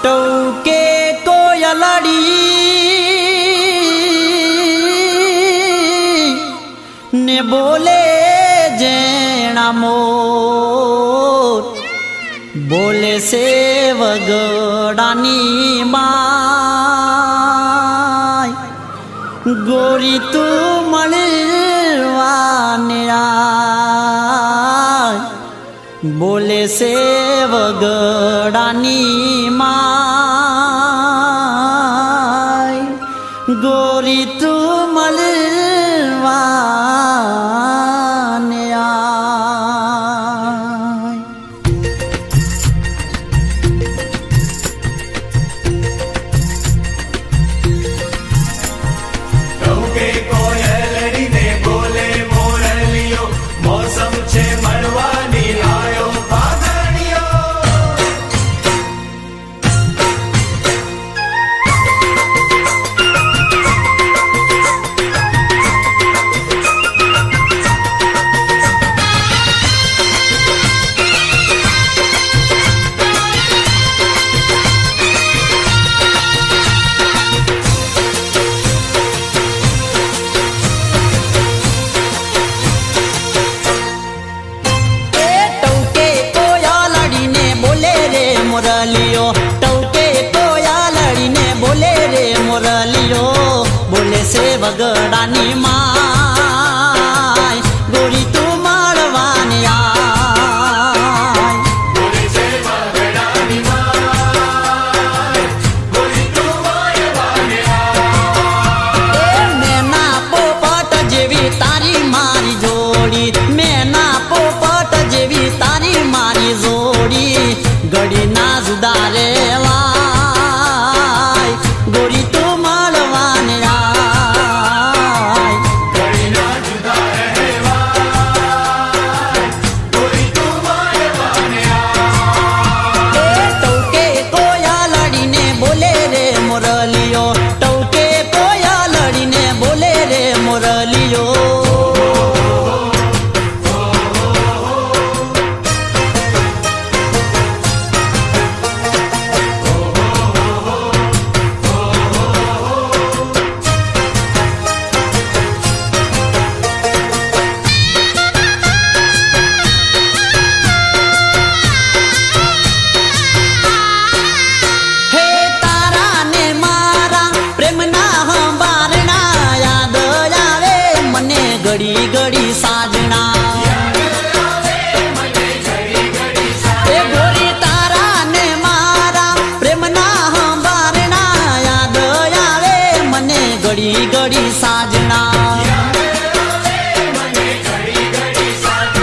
ટૌકે કોયલડી ને બોલે જેણા મોર બોલે સે વગડાની માય ગોરી તું મળવાને આય બોલે સે વગડાની માય ગોરી તું મળવાને આય ટૌકે કોયલડી ને બોલે મોરલીઓ મોસમ છે મળવાની આયો પાઘડીયો ટૌકે કોયલડીને બોલે રે મોરલીઓ બોલે સે વગડાની માય ગોરી તું મળવાને આય બોલે છે વગડાની માય ગોરી તું મળવાને આય મેના પોપટ જેવી તારી મારી જોડી મેના પોપટ જેવી તારી મારી જોડી ગડી ના જુદા રેવાય ગોરી તું મળવાને આય ગળીના જુદા રહેવાય ગોરી તું મળવાને આય ટૌકે કોયલડીને બોલે રે મોરલીઓ ટૌકે કોયલડીને બોલે રે મોરલીઓ ઘડી ઘડી સાજણા એ ગોરી તારા ને મારા પ્રેમના હંબારણા યાદ આવે મને ઘડી ઘડી સાજણા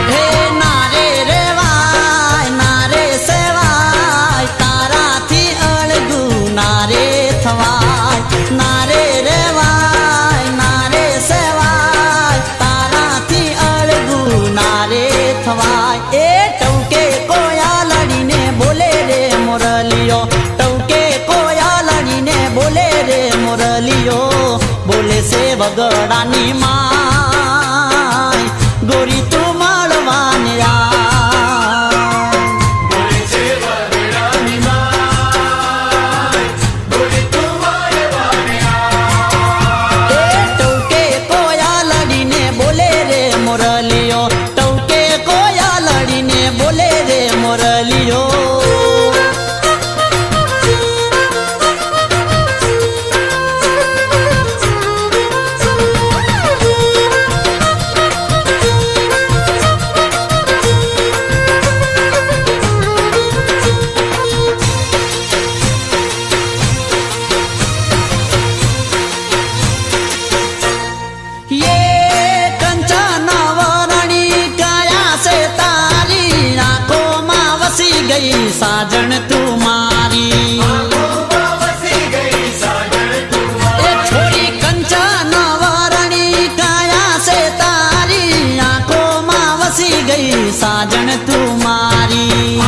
હે નારે રેવાય નારે સેવાય તારાથી અળગું નારે થવાય નારે રેવાય નારે સેવાય તારાથી અળગું નારે થવાય એ ટૌકે કોયલડીને બોલે રે મોરલીઓ ટૌકે કોયલડીને બોલે રે મોરલીઓ બોલે સે વગડાની માય ગોરી તું મળવાને આય બોલે છે વગડાની માય ગોરી તું મળવાને આય એ ટૌકે કોયલડીને બોલે રે મોરલીઓ ટૌકે કોયલડીને બોલે રે મોરલીઓ સાજણ તું મારી એ છોડી કંચન વરણી કાયા સે તારી આંખોમાં વસી ગઈ સાજણ તું મારી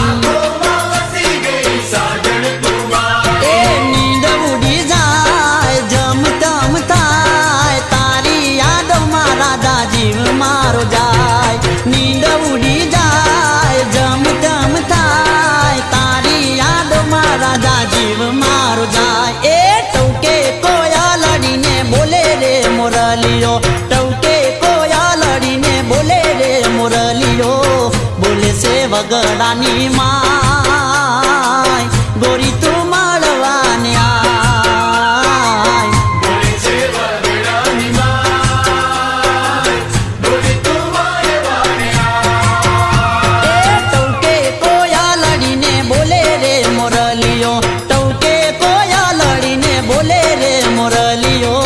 એ નીંદ ઉડી જાય જમ તમ થાય તારી યાદોમાં રાધા જીવ મારો જાય નીંદ ઉડી જાય જમ તમ થાય તારી યાદોમાં રાધા જીવ વગડાની માય ગોરી તું મળવાને આય બોલે છે વગડાની માય ગોરી તું મારે વાને આય એ ટૌકે કોયા લડીને બોલે રે મોરલીઓ ટૌકે કોયા લડીને બોલે રે મોરલીઓ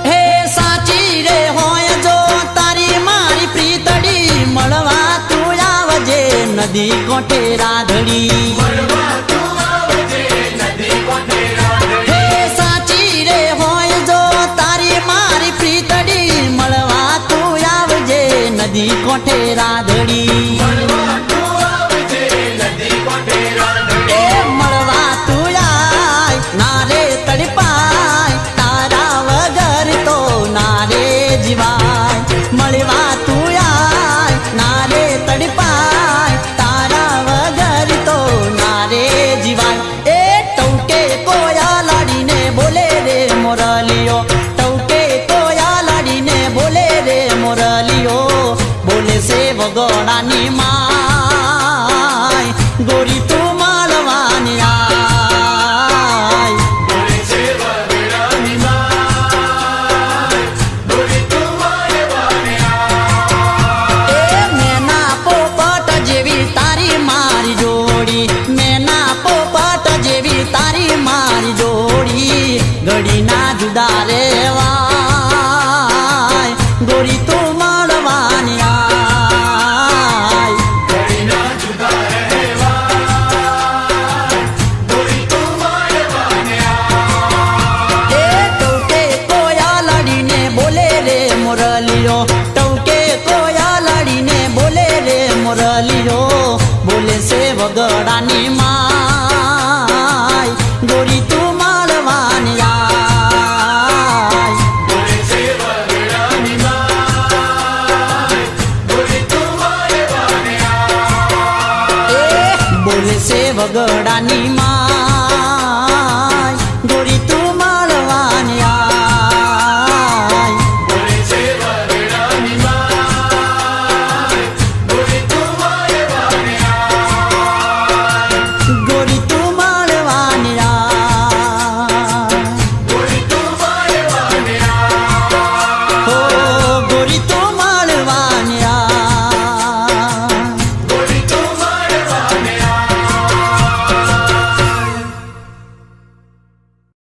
હે સાચી રે હોય જો તારી મારી પ્રીતડી મળવા તું આવજે નદી કોઠે રાધડી મળવા તું આવજે નદી કોઠે રાધડી હે સાચી રે હોય જો તારી મારી પ્રીતડી મળવા તું આવજે નદી કોઠે રાધડી મળવા તું આવજે નદી કોઠે રાધડી એ મળવા તું આય ના રે તડપાય તારા વગર તો ના રે જીવાય મળવા તું આય ના રે તડપાય તારા વગર તો ના રે જીવાય એ ટૌકે કોયા લાડીને બોલે રે મોરલીઓ ટૌકે કોયા લાડીને બોલે રે મોરલીઓ બોલે છે વગડાની માય ગોરી તું મળવાની આય બોલે છે વગડાની માય ગોરી તું મારે વાને આય એ મેના પોપટ જેવી તારી મારી જોડી મેના પોપટ જેવી તારી મારી જોડી ઘડીના જુદા રેવાય ગોરી તું મળવાની આય ઘડીના જુદા રહેવાય ગોરી તું મારે વાને આય એ ટૌકે કોયા લડીને બોલે રે મોરલીઓ ટૌકે કોયા લડીને બોલે રે મોરલીઓ બોલે છે વગડાની માય ગોરી તું મળવાની આય બોલે છે વગડાની માય ગોરી તું મારે વાને આય એ બોલે છે વગડાની